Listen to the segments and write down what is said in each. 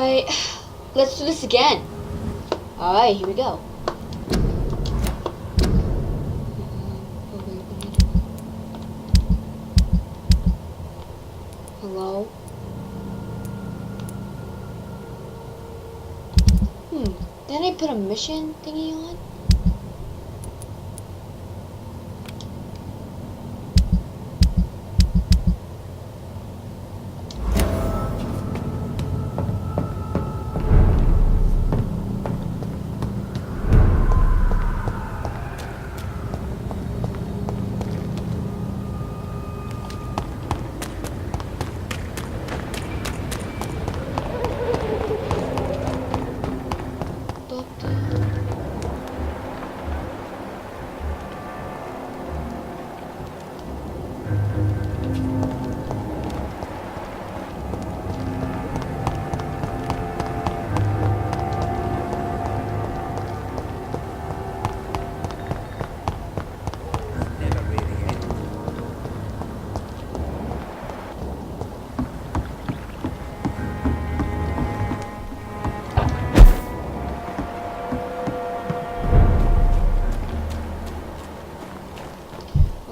Alright, let's do this again. Alright, here we go. Hello? Then I put a mission thingy on?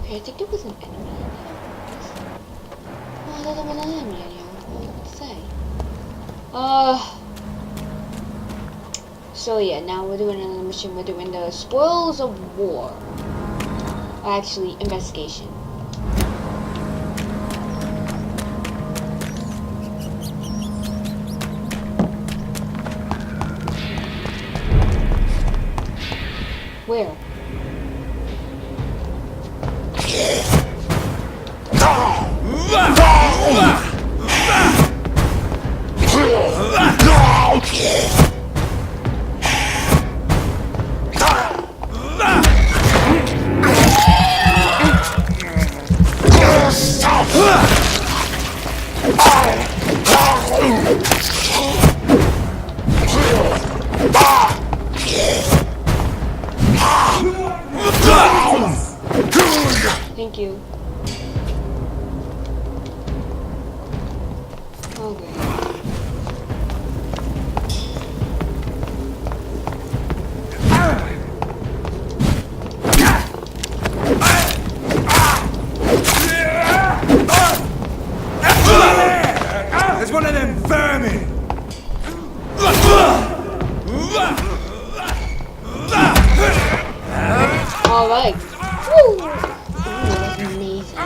I think there was an enemy in here. Oh, I thought there was an enemy in here. What to say? So yeah, now we're doing another mission. We're doing the Spoils of War. Actually, investigation. Where? Thank you. Okay. There's one of them vermin! Alright. Woo! That's amazing.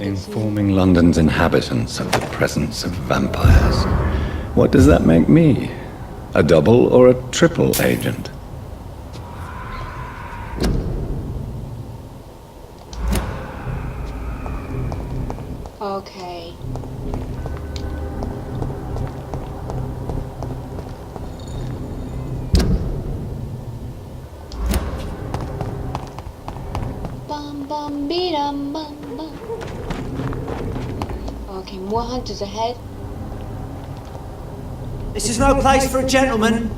Informing London's inhabitants of the presence of vampires. What does that make me? A double or a triple agent? Okay. Bum bum be dum bum bum. Okay, more hunters ahead. This is no place for a gentleman.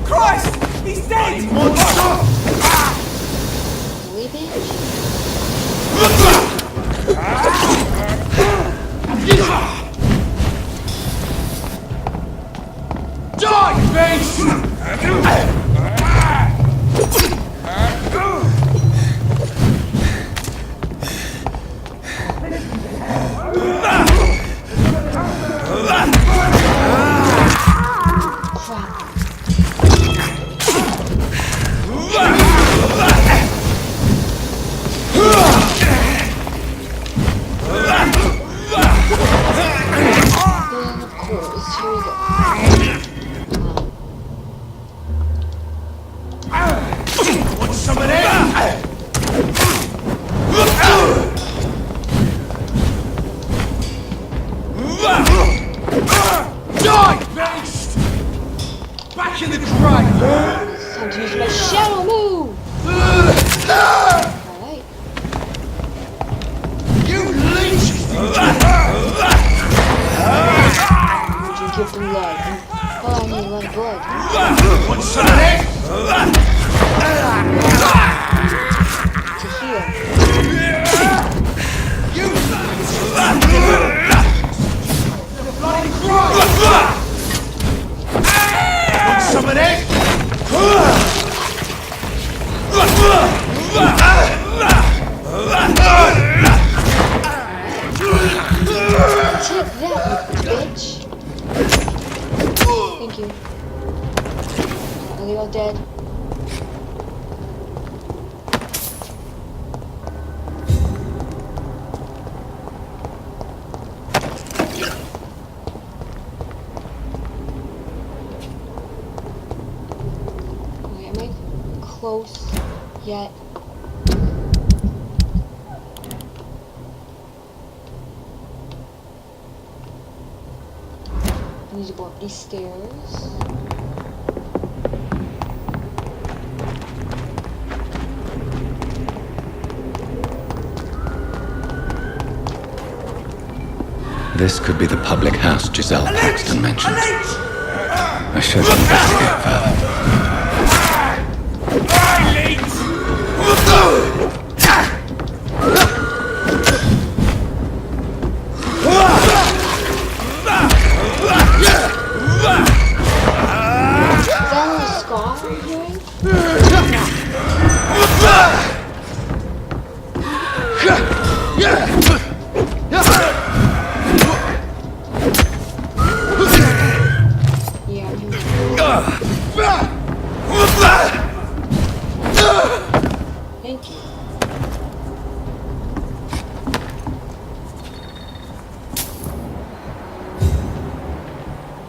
Christ! He's dead! Really, bitch? Die, beast! to use my shadow move! Alright. You leech! Drink your blood. Oh, I need a lot of blood. Want some of that? To heal. You bloody Christ! Want some of that? Take that, you bitch. Thank you. Are they all dead? Okay, am I close yet? I need to go up these stairs. This could be the public house Giselle Paxton mentioned. I should investigate further. Is that only Scar I'm hearing? Yeah, I'm hearing. Thank you.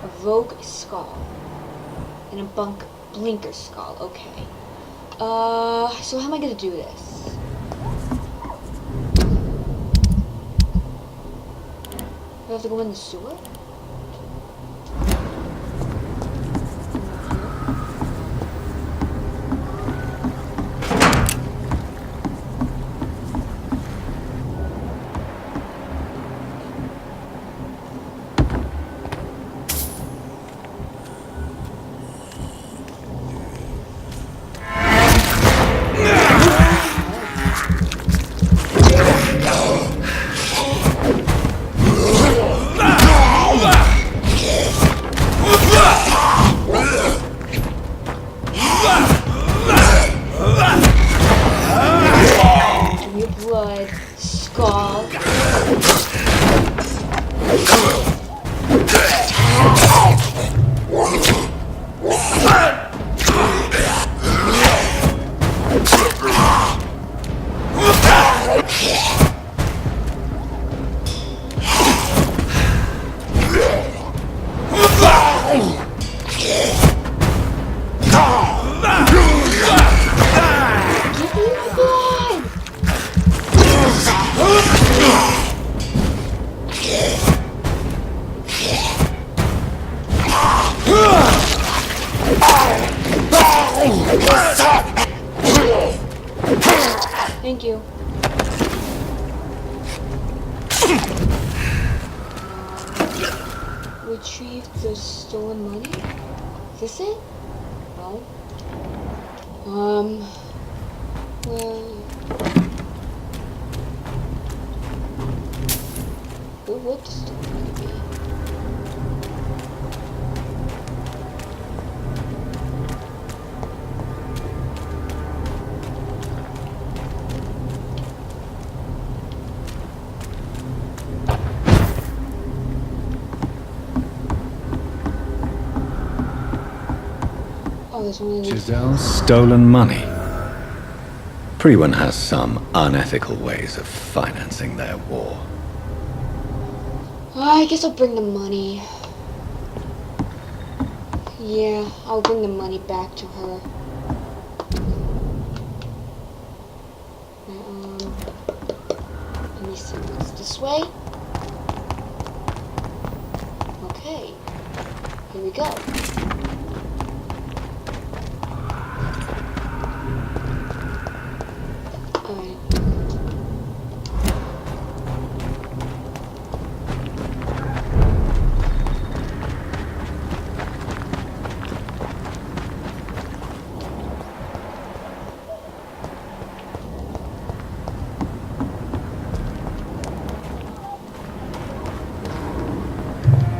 A rogue skull. And a blinker skull, okay. So how am I gonna do this? Do I have to go in the sewer? Your blood, skull. Give me the blood! Thank you. Retrieve the stolen money? Is this it? No. Where would the stolen money be? Oh, there's one of these. Giselle's stolen money. Everyone has some unethical ways of financing their war. I guess I'll bring the money. Yeah, I'll bring the money back to her. Let me see what's this way. Okay, here we go.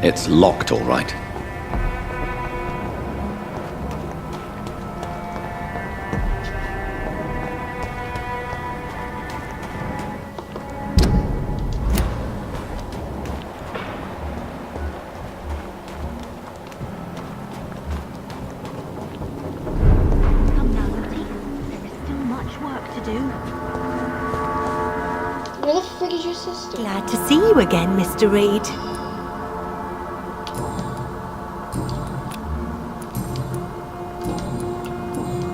It's locked, all right. Come now, Lottie. There is still much work to do. Where the frick is your sister? Glad to see you again, Mr. Reed.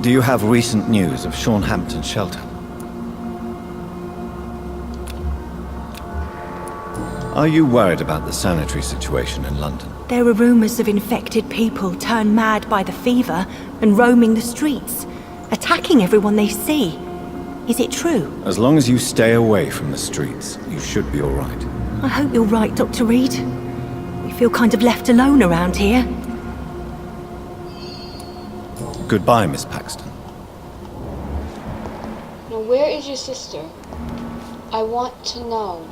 Do you have recent news of Sean Hampton's shelter? Are you worried about the sanitary situation in London? There are rumours of infected people turned mad by the fever and roaming the streets, attacking everyone they see. Is it true? As long as you stay away from the streets, you should be all right. I hope you're right, Dr. Reed. We feel kind of left alone around here. Goodbye, Miss Paxton. Now, where is your sister? I want to know.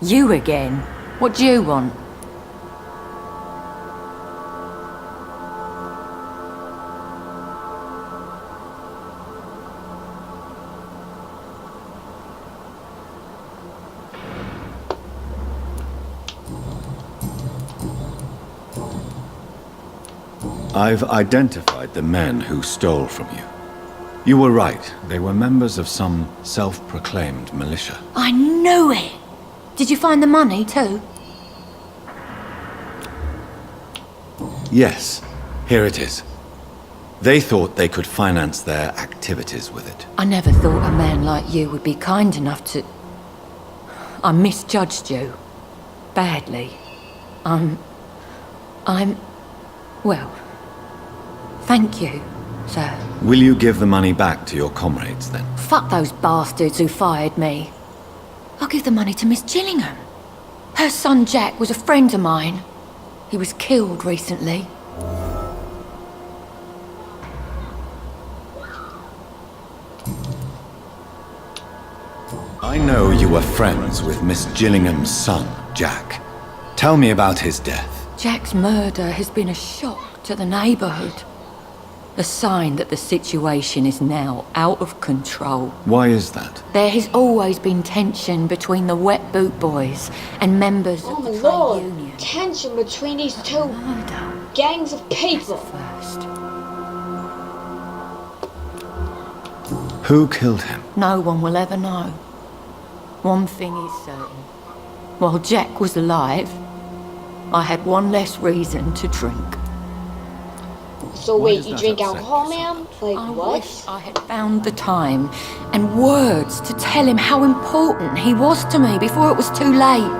You again? What do you want? I've identified the men who stole from you. You were right. They were members of some self-proclaimed militia. I knew it! Did you find the money too? Yes, here it is. They thought they could finance their activities with it. I never thought a man like you would be kind enough to... I misjudged you. Badly. Well, thank you, sir. Will you give the money back to your comrades, then? Fuck those bastards who fired me. I'll give the money to Miss Gillingham. Her son Jack was a friend of mine. He was killed recently. I know you were friends with Miss Gillingham's son, Jack. Tell me about his death. Jack's murder has been a shock to the neighbourhood. A sign that the situation is now out of control. Why is that? There has always been tension between the Wet Boot Boys and members Oh of my the lord! trade union. Tension between these two Murder gangs of people. first. Who killed him? No one will ever know. One thing is certain. While Jack was alive, I had one less reason to drink. So Why wait, does you that drink upset alcohol, you so ma'am? much? Like I what? wish I had found the time and words to tell him how important he was to me before it was too late.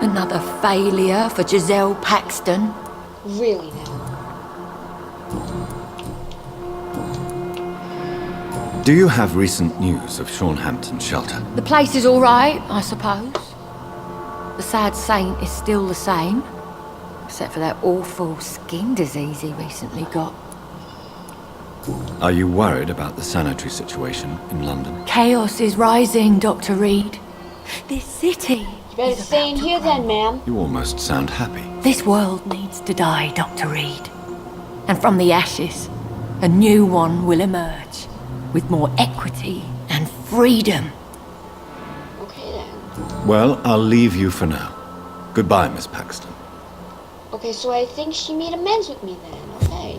Another failure for Giselle Paxton. Really now? Do you have recent news of Sean Hampton's shelter? The place is all right, I suppose. The sad saint is still the same, except for that awful skin disease he recently got. Are you worried about the sanitary situation in London? Chaos is rising, Dr. Reed. This city You better is stay in about to here then, crumble. ma'am. You almost sound happy. This world needs to die, Dr. Reed. And from the ashes, a new one will emerge, with more equity and freedom. Okay then. Well, I'll leave you for now. Goodbye, Miss Paxton. Okay, so I think she made amends with me then. Okay.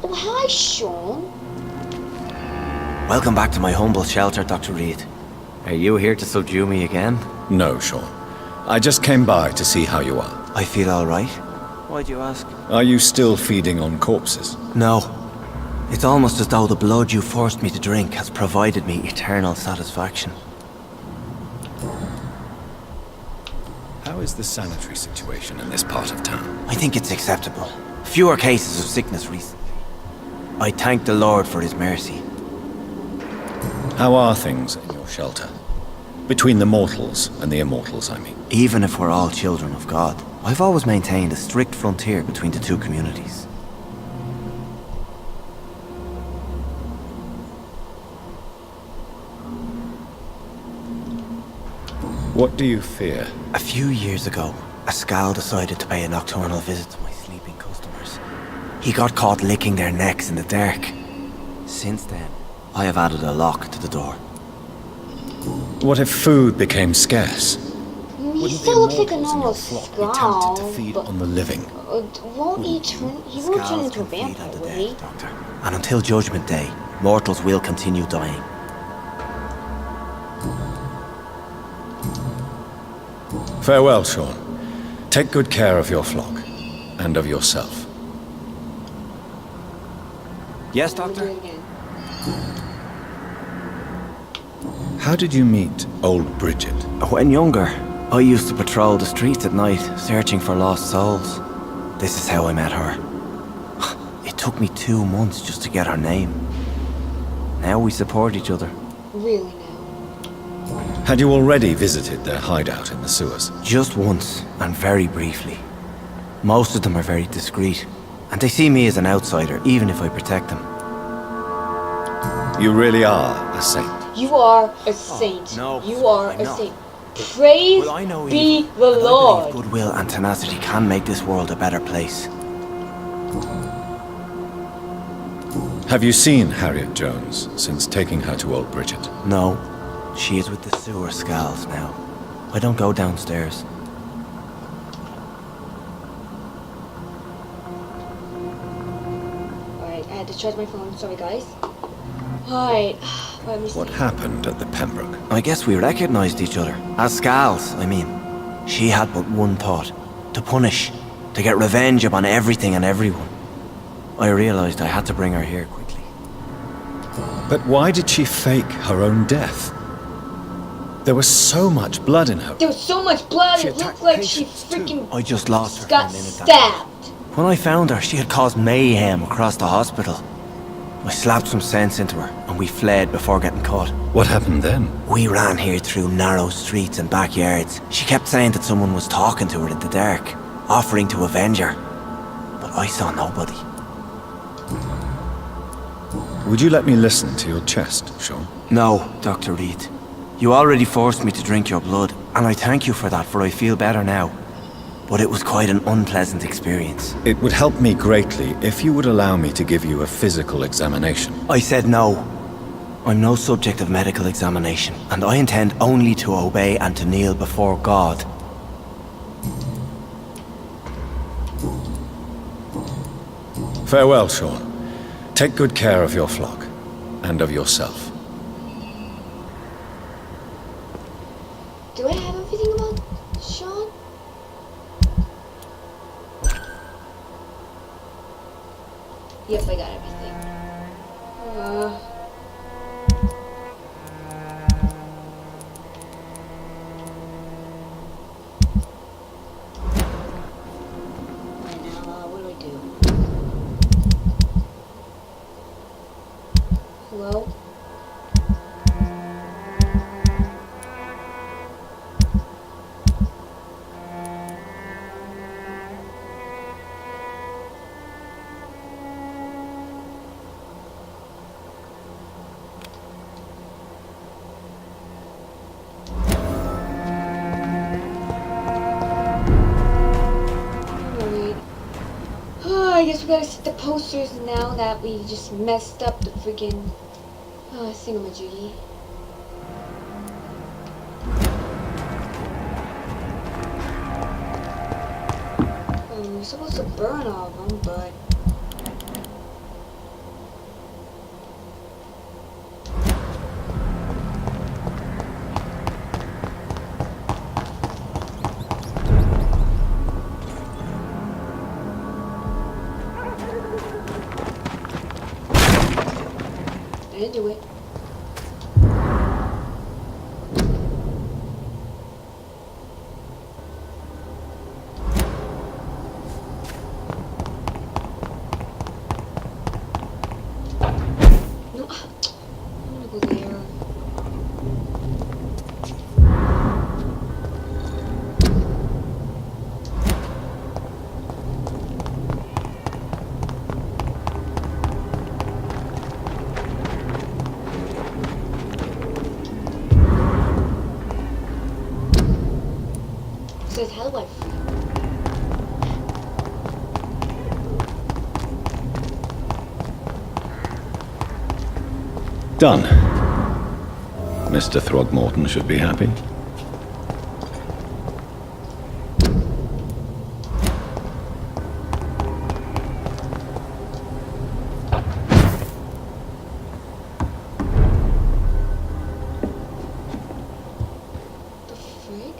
Oh, hi, Sean. Welcome back to my humble shelter, Dr. Reed. Are you here to subdue me again? No, Sean. I just came by to see how you are. I feel all right. Why'd you ask? Are you still feeding on corpses? No. It's almost as though the blood you forced me to drink has provided me eternal satisfaction. How is the sanitary situation in this part of town? I think it's acceptable. Fewer cases of sickness recently. I thank the Lord for his mercy. How are things in your shelter? Between the mortals and the immortals, I mean. Even if we're all children of God, I've always maintained a strict frontier between the two communities. What do you fear? A few years ago, a Skal decided to pay a nocturnal visit to my sleeping customers. He got caught licking their necks in the dark. Since then, I have added a lock to the door. What if food became scarce? He Wouldn't the still looks like a immortals in normal your flock be tempted to Skull, feed but on the living? won't he turn? He won't turn Skals into a can feed on vampire, the will dead, he? Doctor. And until Judgment Day, mortals will continue dying. Farewell, Sean. Take good care of your flock, and of yourself. Yes, I'm gonna do Doctor? it again. How did you meet old Bridget? When younger, I used to patrol the streets at night, searching for lost souls. This is how I met her. It took me 2 months just to get her name. Now we support each other. Really now. Had you already visited their hideout in the sewers? Just once, and very briefly. Most of them are very discreet, and they see me as an outsider, even if I protect them. You really are a saint. You are a saint. no, You are I'm a not. saint. Praise Well, I know be evil, the and I Lord. believe goodwill and tenacity can make this world a better place. Have you seen Harriet Jones since taking her to old Bridget? No, she is with the sewer Skals now. I don't go downstairs. Alright, I had to charge my phone. Sorry, guys. Alright. Let me see. What happened at the Pembroke? I guess we recognized each other. As Skals, I mean. She had but one thought. To punish. To get revenge upon everything and everyone. I realized I had to bring her here quickly. But why did she fake her own death? There was so much blood in her. There was so much blood, She it attacked looked like she patients, too. freaking I just lost her for got a minute. stabbed. When I found her, she had caused mayhem across the hospital. I slapped some sense into her, and we fled before getting caught. What happened then? We ran here through narrow streets and backyards. She kept saying that someone was talking to her in the dark, offering to avenge her. But I saw nobody. Would you let me listen to your chest, Sean? No, Dr. Reed. You already forced me to drink your blood, and I thank you for that, for I feel better now. But it was quite an unpleasant experience. It would help me greatly if you would allow me to give you a physical examination. I said no. I'm no subject of medical examination, and I intend only to obey and to kneel before God. Farewell, Sean. Take good care of your flock, and of yourself. Do I have everything about Sean? Yep, I got everything. Right now, what do I do? Hello? I guess we gotta set the posters now that we just messed up the freaking thingamajiggy. We're supposed to burn all of them, but didn't do it. No, I'm gonna go there. Says how do I feel? Done. Mr. Throgmorton should be happy. The frig?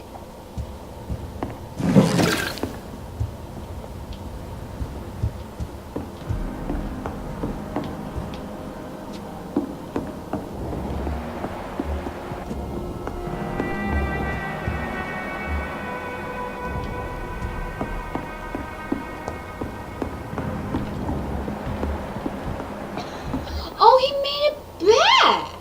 Oh, he made it back!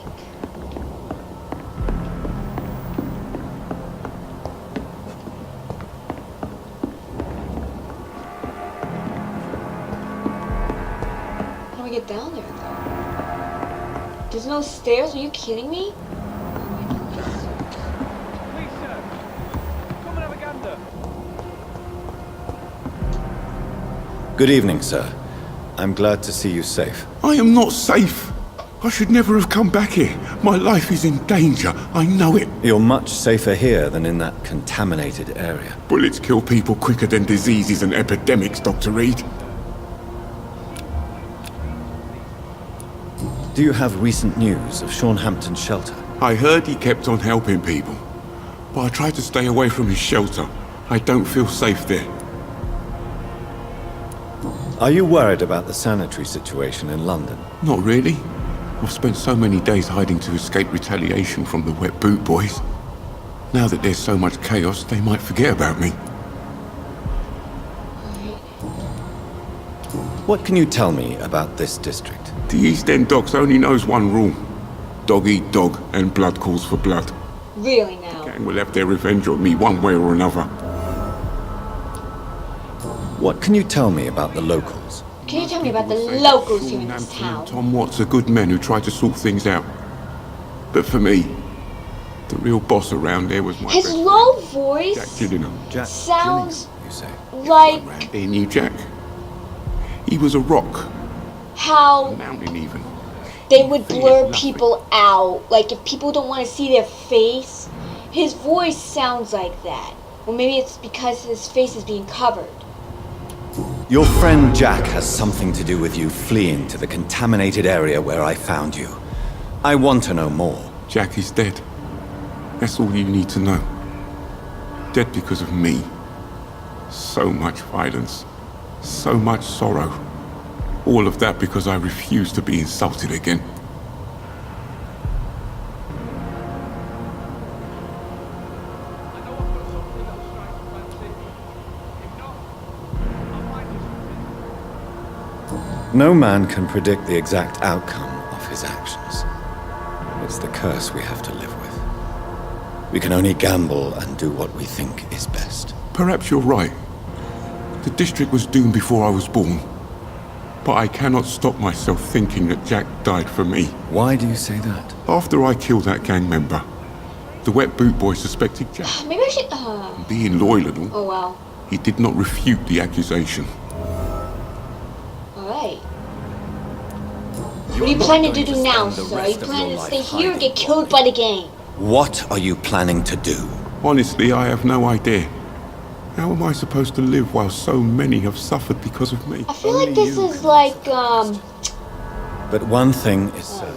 How do we get down there, though? There's no stairs? Are you kidding me? Good evening, sir. I'm glad to see you safe. I am not safe. I should never have come back here. My life is in danger. I know it. You're much safer here than in that contaminated area. Bullets kill people quicker than diseases and epidemics, Dr. Reed. Do you have recent news of Hampton's shelter? I heard he kept on helping people, but I tried to stay away from his shelter. I don't feel safe there. Are you worried about the sanitary situation in London? Not really. I've spent so many days hiding to escape retaliation from the Wet Boot Boys. Now that there's so much chaos, they might forget about me. What can you tell me about this district? The East End Docks only knows one rule. Dog eat dog, and blood calls for blood. Really now? Gang will have their revenge on me one way or another. What can you tell me about the locals? Can you tell me about the People say locals Sean here in this Hampton and town? Tom Watts are good men who try to sort things out. But for me, the real boss around there was my His best low friend, voice Jack Gillingham. Jack sounds Gillingham, you say? like They knew Jack. He was a rock, a how mountain even. they would Feared blur nothing. people out. Like if people don't want to see their face, his voice sounds like that. Or maybe it's because his face is being covered. Your friend Jack has something to do with you fleeing to the contaminated area where I found you. I want to know more. Jack is dead. That's all you need to know. Dead because of me. So much violence. So much sorrow. All of that because I refused to be insulted again. No man can predict the exact outcome of his actions. It's the curse we have to live with. We can only gamble and do what we think is best. Perhaps you're right. The district was doomed before I was born. But I cannot stop myself thinking that Jack died for me. Why do you say that? After I killed that gang member, the Wet Boot Boy suspected Jack. Maybe I should. Being loyal and all, Oh wow. he did not refute the accusation. Alright. What are you planning to do now, sir? Are you planning to stay here or get killed by the gang? What are you planning to do? Honestly, I have no idea. How am I supposed to live while so many have suffered because of me? I feel like this is like, But one thing is certain.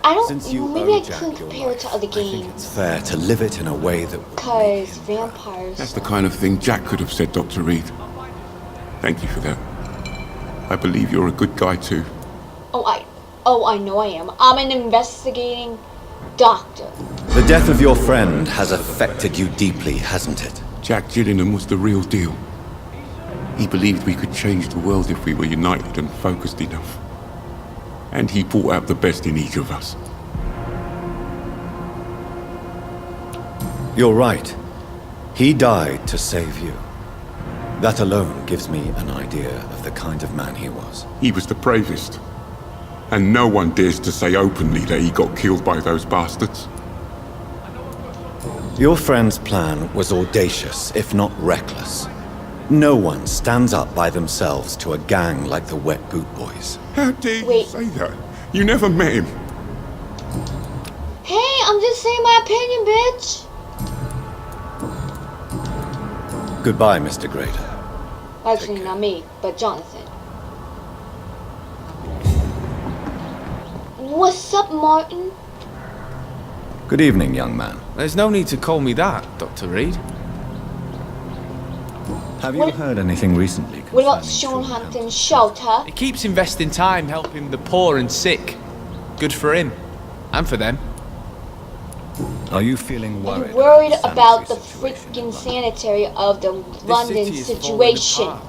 I don't, Since you maybe owe I Jack couldn't your compare it to life, other I think games. it's fair to live it in a way that would make Because him proud. vampires. That's the kind of thing Jack could have said, Dr. Reed. Thank you for that. I believe you're a good guy too. Oh, I know I am. I'm an investigating doctor. The death of your friend has affected you deeply, hasn't it? Jack Gillingham was the real deal. He believed we could change the world if we were united and focused enough. And he brought out the best in each of us. You're right. He died to save you. That alone gives me an idea of the kind of man he was. He was the bravest. And no one dares to say openly that he got killed by those bastards. Your friend's plan was audacious, if not reckless. No one stands up by themselves to a gang like the Wet Boot Boys. How dare you Wait. say that? You never met him. Hey, I'm just saying my opinion, bitch. Goodbye, Mr. Grader. Actually, not me, but Jonathan. What's up, Martin? Good evening, young man. There's no need to call me that, Dr. Reed. Have you What- heard anything recently? What about concerning Sean Shorthouse? Hampton's shelter? He keeps investing time helping the poor and sick. Good for him. And for them. Are you feeling worried? I'm worried about about the sanitary situation in freaking London? sanitary of the London This city is falling situation. apart.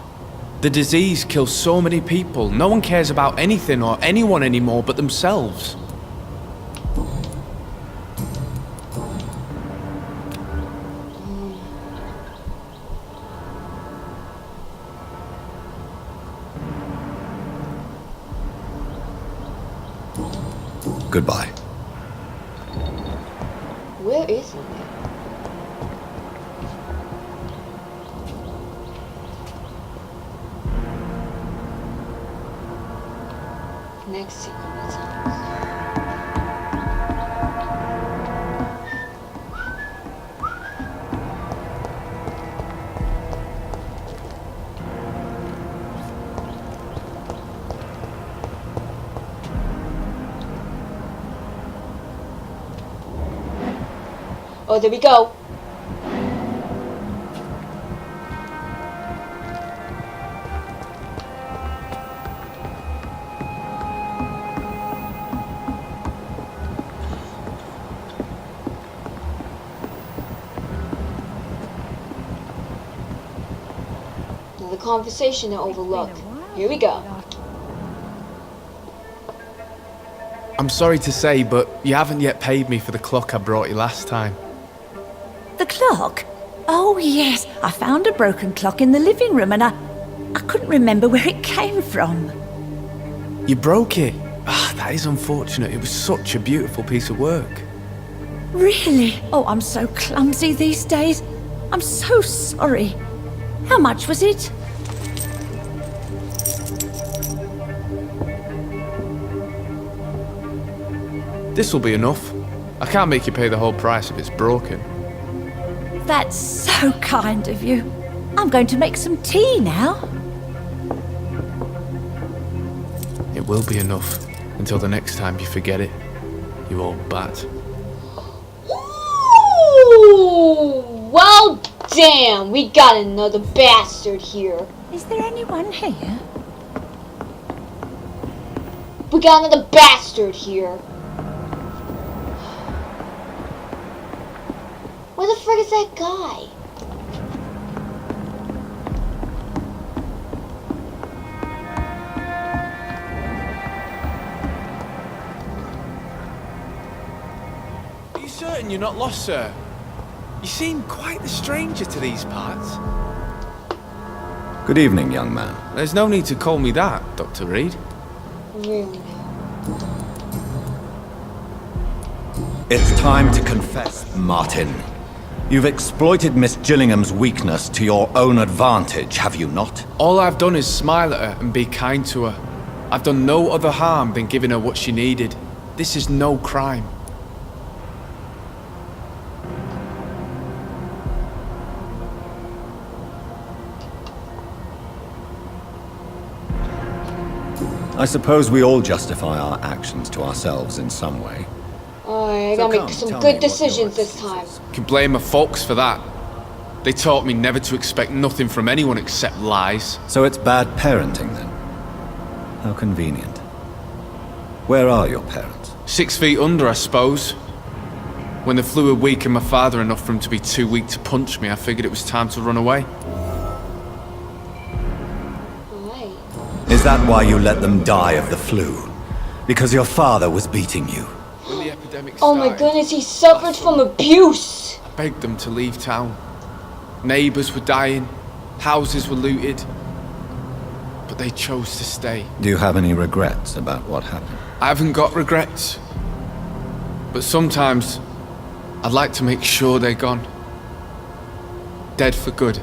The disease kills so many people. No one cares about anything or anyone anymore but themselves. Goodbye. Where is he? Next sequence. Oh, there we go. Another conversation to overlook. Here we go. I'm sorry to say, but you haven't yet paid me for the clock I brought you last time. The clock? Oh, yes. I found a broken clock in the living room and I couldn't remember where it came from. You broke it. Ah, that is unfortunate. It was such a beautiful piece of work. Really? Oh, I'm so clumsy these days. I'm so sorry. How much was it? This'll be enough. I can't make you pay the whole price if it's broken. That's so kind of you. I'm going to make some tea now. It will be enough until the next time you forget it, you old bat. Ooh, well, damn, we got another bastard here. Is there anyone here? We got another bastard here. Where the frick is that guy? Are you certain you're not lost, sir? You seem quite the stranger to these parts. Good evening, young man. There's no need to call me that, Dr. Reed. Really? It's time to confess, Martin. You've exploited Miss Gillingham's weakness to your own advantage, have you not? All I've done is smile at her and be kind to her. I've done no other harm than giving her what she needed. This is no crime. I suppose we all justify our actions to ourselves in some way. I So gotta come, make some tell good me what your decisions this excuse time. is. You can blame her folks for that. They taught me never to expect nothing from anyone except lies. So it's bad parenting then? How convenient. Where are your parents? 6 feet under, I suppose. When the fluid weakened my father enough for him to be too weak to punch me, I figured it was time to run away. Alright. Is that why you let them die of the flu? Because your father was beating you? When the epidemic Oh my started, goodness, he suffered from abuse! I begged them to leave town. Neighbours were dying, houses were looted, but they chose to stay. Do you have any regrets about what happened? I haven't got regrets, but sometimes I'd like to make sure they're gone. Dead for good.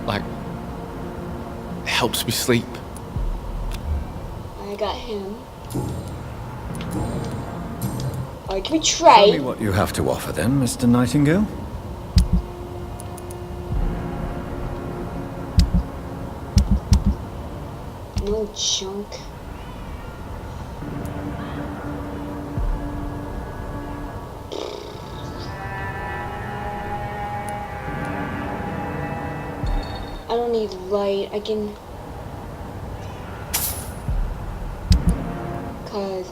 Like, it helps me sleep. I got him. Alright, can we Tell me trade? what you have to offer then, Mr. Nightingale. No junk. I don't need light. I can... Cause...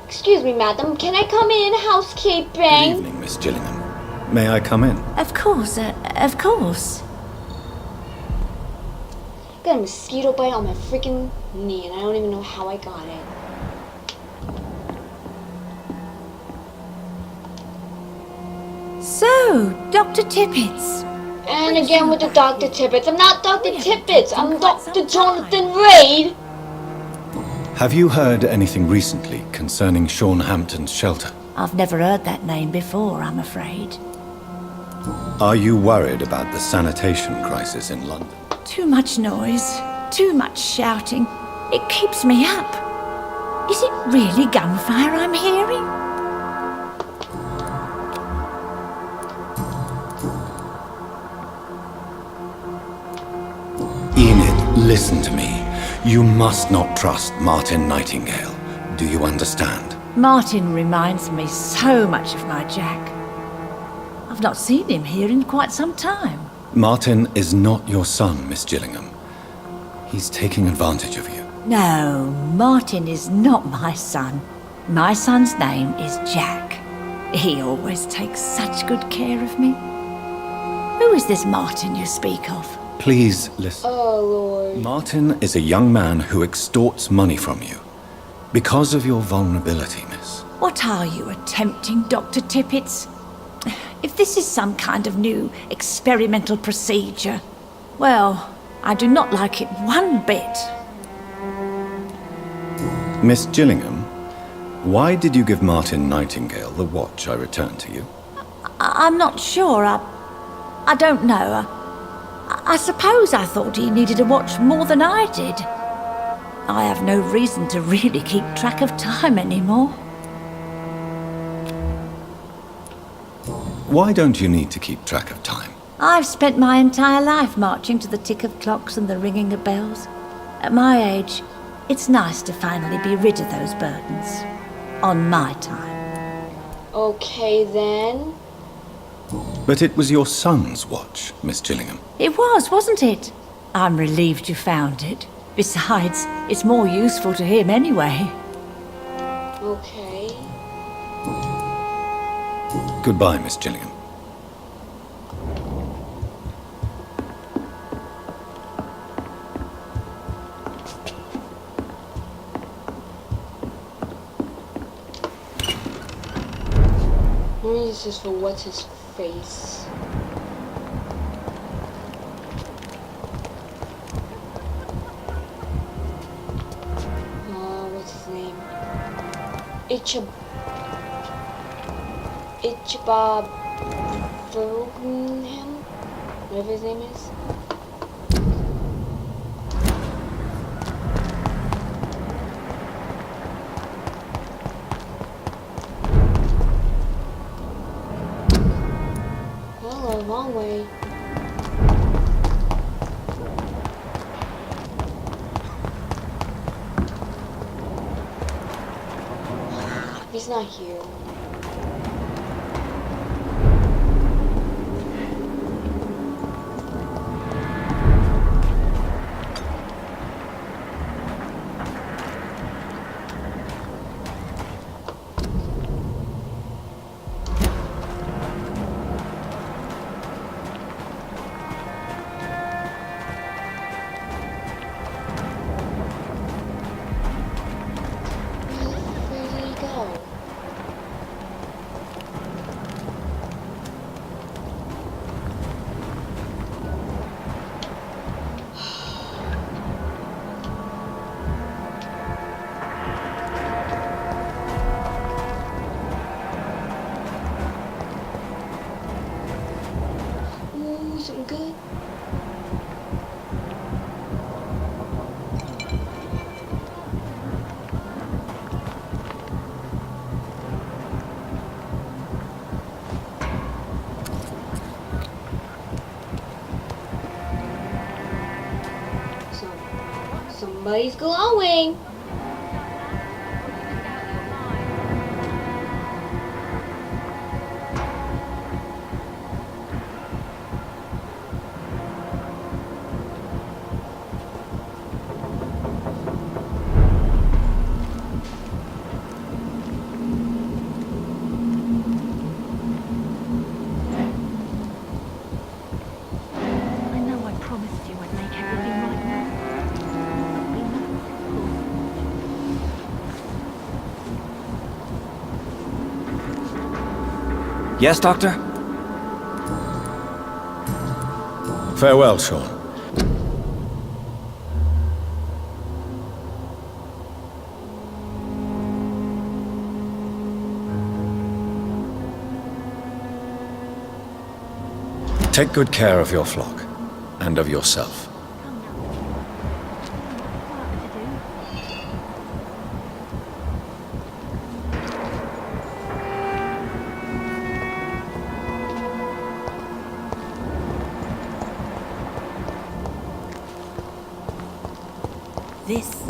Excuse me, madam. Can I come in, housekeeping? Good evening, Miss Gillingham. May I come in? Of course, of course. Got a mosquito bite on my freaking knee, and I don't even know how I got it. So, Dr. Tippets. And again with the Dr. Tippets. I'm not Dr. We haven't Tippets. talked in I'm quite Dr. some Jonathan Reid. Have you heard anything recently concerning Sean Hampton's shelter? I've never heard that name before, I'm afraid. Are you worried about the sanitation crisis in London? Too much noise, too much shouting. It keeps me up. Is it really gunfire I'm hearing? Enid, listen to me. You must not trust Martin Nightingale. Do you understand? Martin reminds me so much of my Jack. I've not seen him here in quite some time. Martin is not your son, Miss Gillingham. He's taking advantage of you. No, Martin is not my son. My son's name is Jack. He always takes such good care of me. Who is this Martin you speak of? Please listen. Oh, Lord. Martin is a young man who extorts money from you. Because of your vulnerability, miss. What are you attempting, Dr. Tippets? If this is some kind of new experimental procedure, well, I do not like it one bit. Miss Gillingham, why did you give Martin Nightingale the watch I returned to you? I'm not sure. I don't know. I suppose I thought he needed a watch more than I did. I have no reason to really keep track of time anymore. Why don't you need to keep track of time? I've spent my entire life marching to the tick of clocks and the ringing of bells. At my age, it's nice to finally be rid of those burdens. On my time. Okay, then. But it was your son's watch, Miss Gillingham. It was, wasn't it? I'm relieved you found it. Besides, it's more useful to him anyway. Okay. Goodbye, Miss Gillingham. Maybe this is for what's his face. What's his name? Ichbab Fognham? Whatever his name is. Well, a long way. He's not here. Somebody's glowing. I know I promised you I'd make everything right. Yes, Doctor? Farewell, Sean. Take good care of your flock and of yourself. This.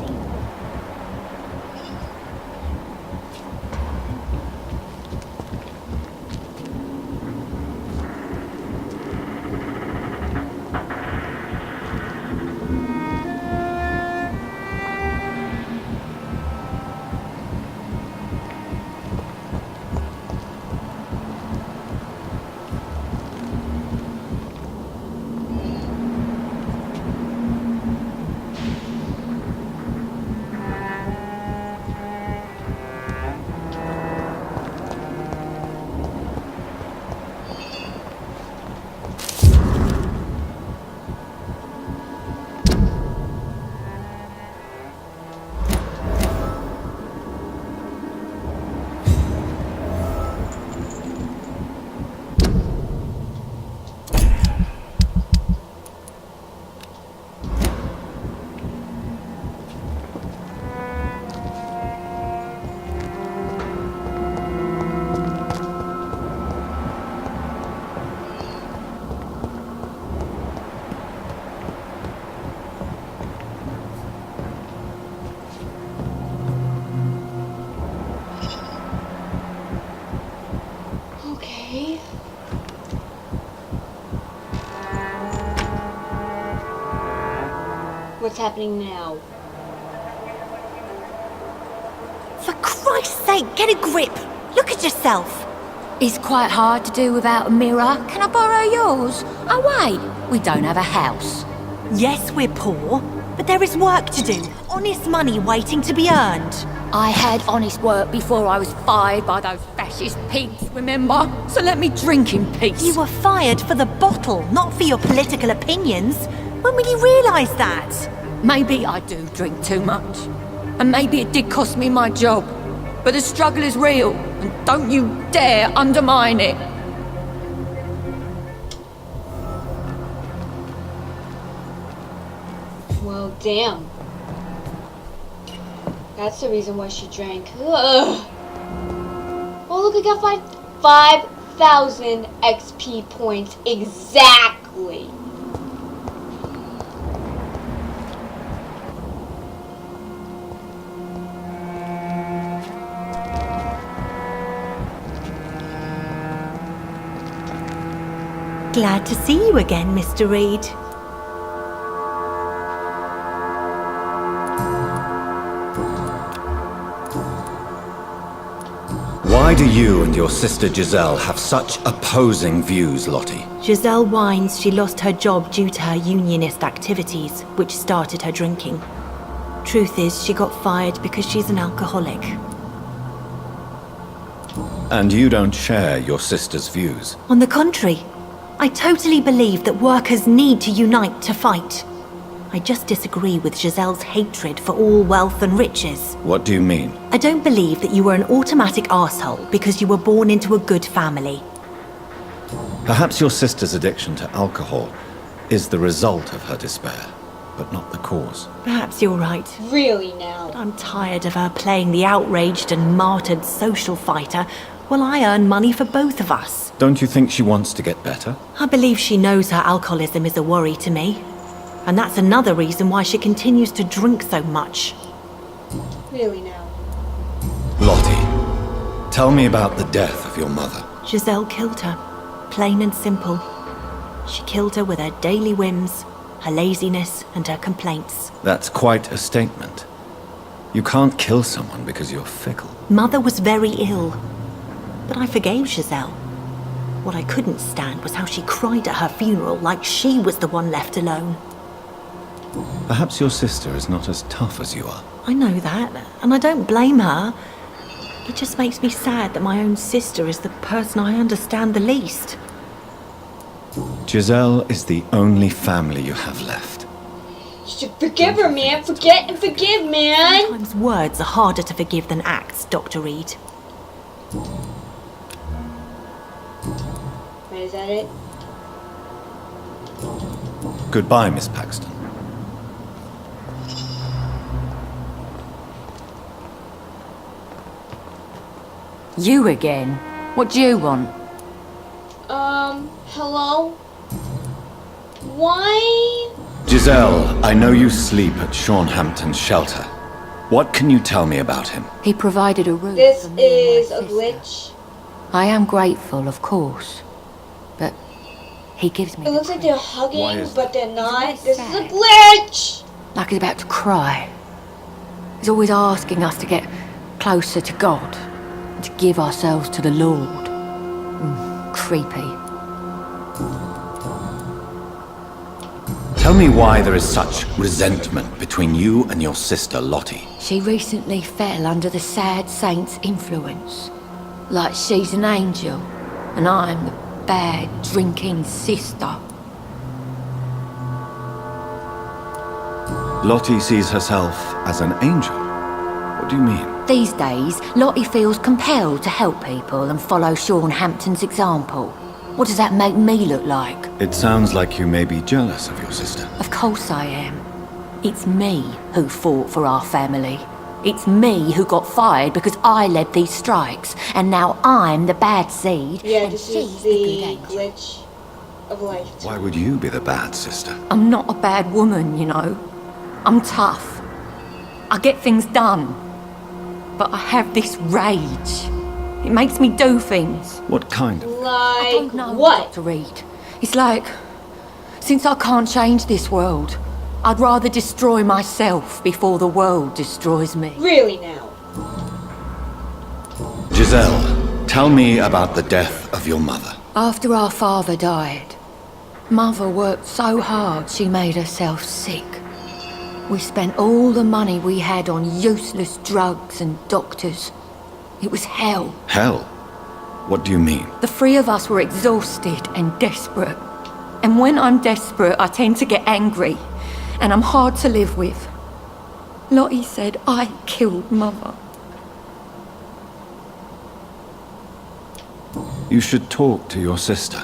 Okay. What's happening now? For Christ's sake, get a grip! Look at yourself! It's quite hard to do without a mirror. Can I borrow yours? Oh wait, we don't have a house. Yes, we're poor, but there is work to do. Honest money waiting to be earned. I had honest work before I was fired by those fascist pigs, remember? So let me drink in peace. You were fired for the bottle, not for your political opinions. When will you realise that? Maybe I do drink too much. And maybe it did cost me my job. But the struggle is real, and don't you dare undermine it. Well, damn. That's the reason why she drank. Ugh. Oh, look, I got 5,000 XP points exactly. Glad to see you again, Mr. Reed. Why do you and your sister Giselle have such opposing views, Lottie? Giselle whines she lost her job due to her unionist activities, which started her drinking. Truth is, she got fired because she's an alcoholic. And you don't share your sister's views? On the contrary, I totally believe that workers need to unite to fight. I just disagree with Giselle's hatred for all wealth and riches. What do you mean? I don't believe that you were an automatic arsehole because you were born into a good family. Perhaps your sister's addiction to alcohol is the result of her despair, but not the cause. Perhaps you're right. Really now? I'm tired of her playing the outraged and martyred social fighter while I earn money for both of us. Don't you think she wants to get better? I believe she knows her alcoholism is a worry to me. And that's another reason why she continues to drink so much. Really now. Lottie, tell me about the death of your mother. Giselle killed her. Plain and simple. She killed her with her daily whims, her laziness, and her complaints. That's quite a statement. You can't kill someone because you're fickle. Mother was very ill, but I forgave Giselle. What I couldn't stand was how she cried at her funeral like she was the one left alone. Perhaps your sister is not as tough as you are. I know that, and I don't blame her. It just makes me sad that my own sister is the person I understand the least. Giselle is the only family you have left. You should forgive her, man. Forget and forgive, man. Sometimes words are harder to forgive than acts, Dr. Reed. Right, is that it? Goodbye, Miss Paxton. You again? What do you want? Hello? Why? Giselle, I know you sleep at Sean Hampton's shelter. What can you tell me about him? He provided a roof This for me and is my a sister. glitch. I am grateful, of course, but he gives me It the looks like they're creeps. Why hugging, is but they're not. always This is a sad. glitch. Like he's about to cry. He's always asking us to get closer to God, to give ourselves to the Lord. Creepy. Tell me why there is such resentment between you and your sister Lottie. She recently fell under the sad saint's influence. Like she's an angel, and I'm the bad, drinking sister. Lottie sees herself as an angel. What do you mean? These days, Lottie feels compelled to help people and follow Sean Hampton's example. What does that make me look like? It sounds like you may be jealous of your sister. Of course I am. It's me who fought for our family. It's me who got fired because I led these strikes, and now I'm the bad seed. Yeah, and this she's is the good the angel. glitch of life. Why would you be the bad sister? I'm not a bad woman, you know. I'm tough. I get things done. But I have this rage. It makes me do things. What kind of... I Like don't know what? to read. It's like, since I can't change this world, I'd rather destroy myself before the world destroys me. Really now? Giselle, tell me about the death of your mother. After our father died, Mother worked so hard she made herself sick. We spent all the money we had on useless drugs and doctors. It was hell. Hell? What do you mean? The three of us were exhausted and desperate. And when I'm desperate, I tend to get angry. And I'm hard to live with. Lottie said I killed Mother. You should talk to your sister.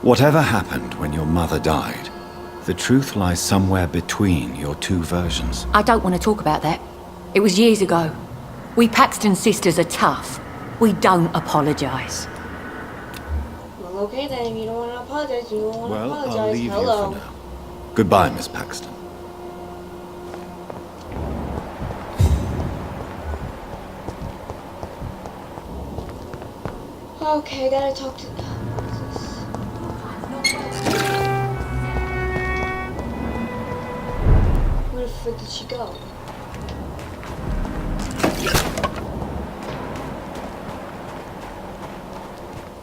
Whatever happened when your mother died, the truth lies somewhere between your two versions. I don't want to talk about that. It was years ago. We Paxton sisters are tough. We don't apologise. Well, okay then. If you don't want to apologize, you don't want to Well, apologize. I'll leave Hello. you for now. Goodbye, Miss Paxton. Okay, I gotta talk to. Where the frick did she go?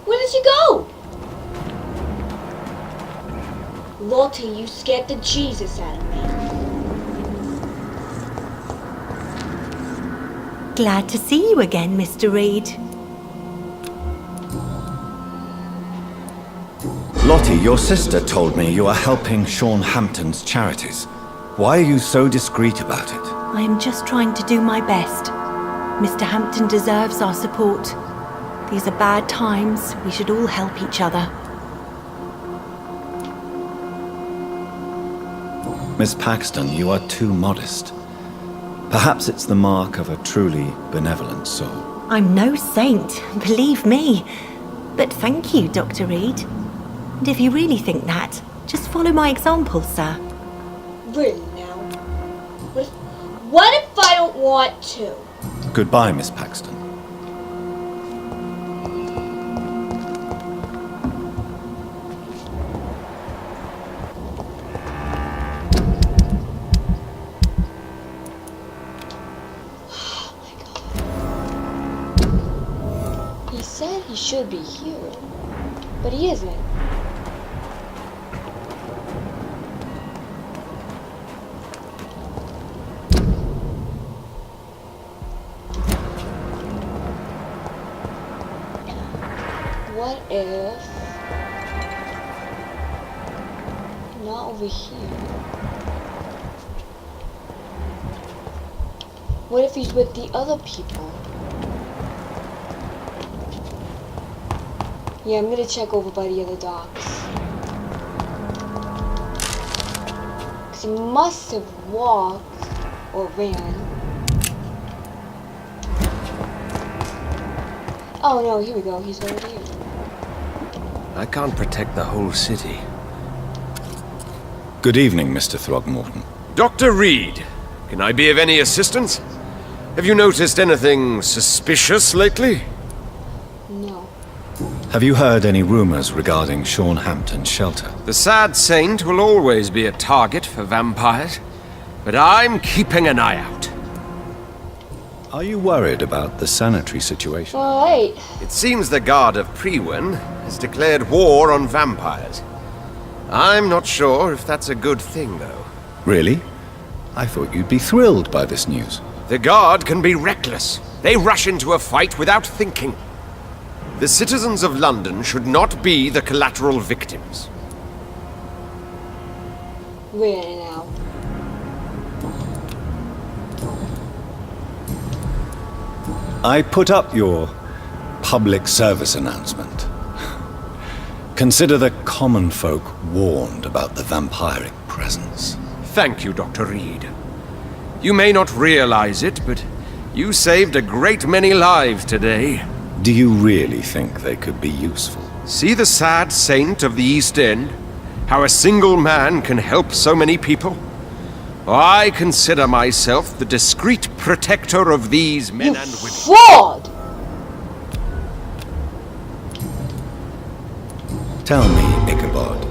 Where did she go? Lottie, you scared the Jesus out of me. Glad to see you again, Mr. Reed. Lottie, your sister told me you are helping Sean Hampton's charities. Why are you so discreet about it? I am just trying to do my best. Mr. Hampton deserves our support. These are bad times. We should all help each other. Miss Paxton, you are too modest. Perhaps it's the mark of a truly benevolent soul. I'm no saint, believe me. But thank you, Dr. Reed. And if you really think that, just follow my example, sir. Really now? What if I don't want to? Goodbye, Miss Paxton. He said he should be here, but he isn't. What if... not over here? What if he's with the other people? Yeah, I'm gonna check over by the other docks. Cause he must have walked or ran. Oh no, here we go, he's already here. I can't protect the whole city. Good evening, Mr. Throgmorton. Dr. Reed, can I be of any assistance? Have you noticed anything suspicious lately? No. Have you heard any rumors regarding Sean Hampton's shelter? The sad saint will always be a target for vampires, but I'm keeping an eye out. Are you worried about the sanitary situation? Alright. It seems the Guard of Priwen has declared war on vampires. I'm not sure if that's a good thing, though. Really? I thought you'd be thrilled by this news. The Guard can be reckless. They rush into a fight without thinking. The citizens of London should not be the collateral victims. Really now. I put up your public service announcement. Consider the common folk warned about the vampiric presence. Thank you, Dr. Reed. You may not realize it, but you saved a great many lives today. Do you really think they could be useful? See the sad saint of the East End? How a single man can help so many people? I consider myself the discreet protector of these men and women. Fraud! Tell me, Ichabod,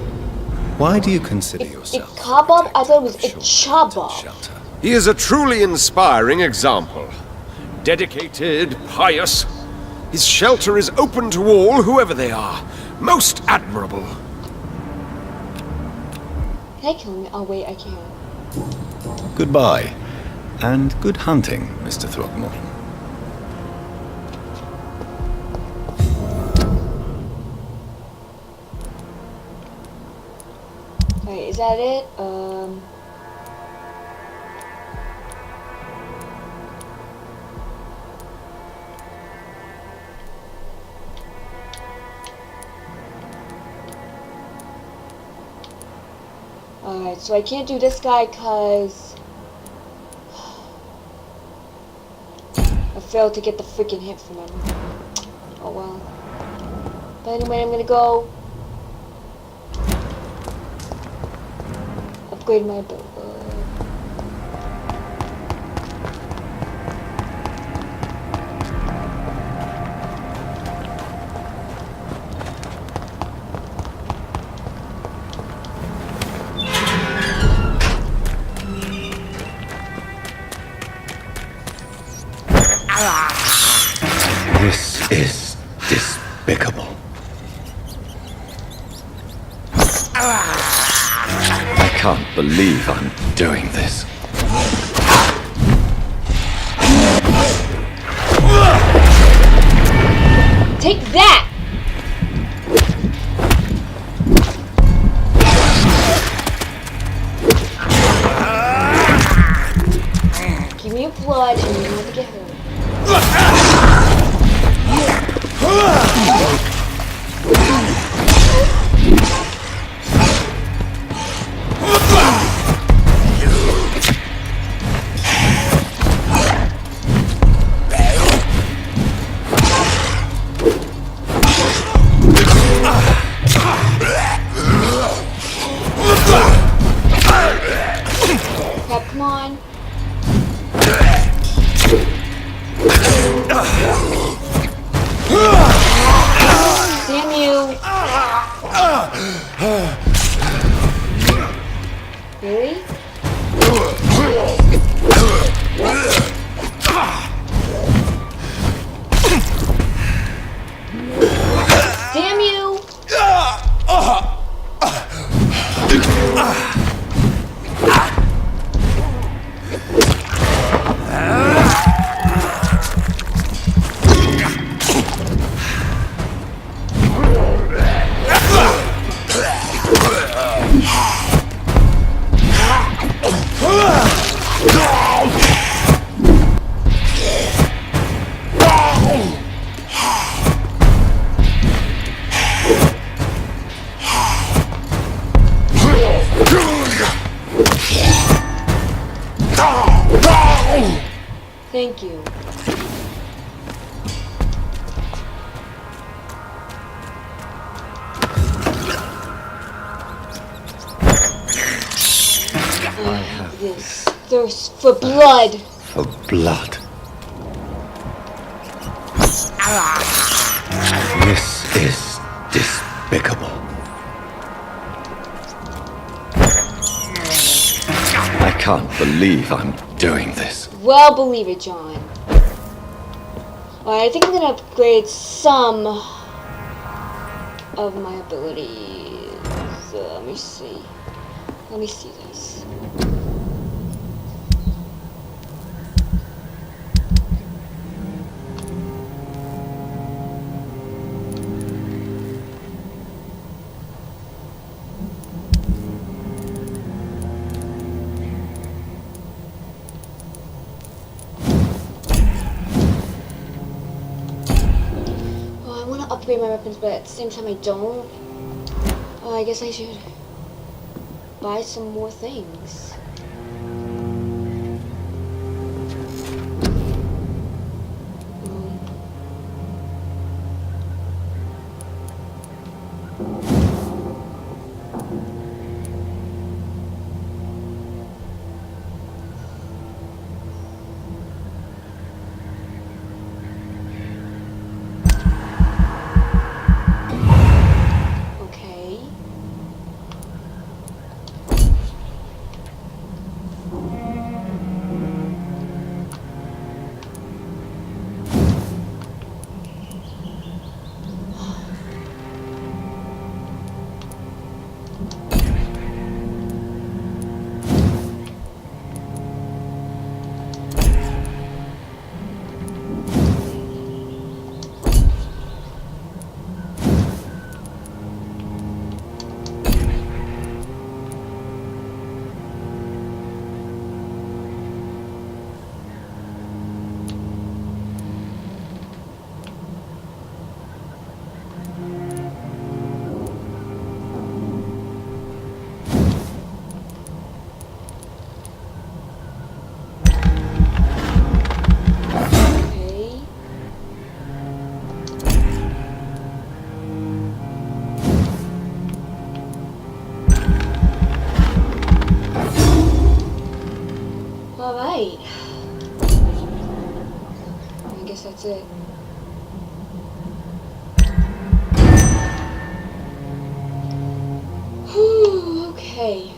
why do you consider yourself... Ichabod? I thought it was Ichabod. Ichabod. He is a truly inspiring example. Dedicated, pious. His shelter is open to all, whoever they are. Most admirable. Can I kill him? Oh wait, I can't. Goodbye, and good hunting, Mr. Throgmorton. Alright, is that it? Alright, so I can't do this guy because I failed to get the freaking hit from him. Oh well. But anyway, I'm gonna go upgrade my ability. This is despicable. I can't believe I'm doing this. Take that! Give me your blood and you don't have to get hurt. on. Damn you. Really? Damn you! Thank you. I have this thirst for blood. For blood. This is despicable. I can't believe I'm doing this. Well, believe it, John. Alright, I think I'm gonna upgrade some of my abilities. Let me see. Let me see this. Upgrade my weapons, but at the same time I don't. I guess I should buy some more things. Alright. I guess that's it. Whew, okay.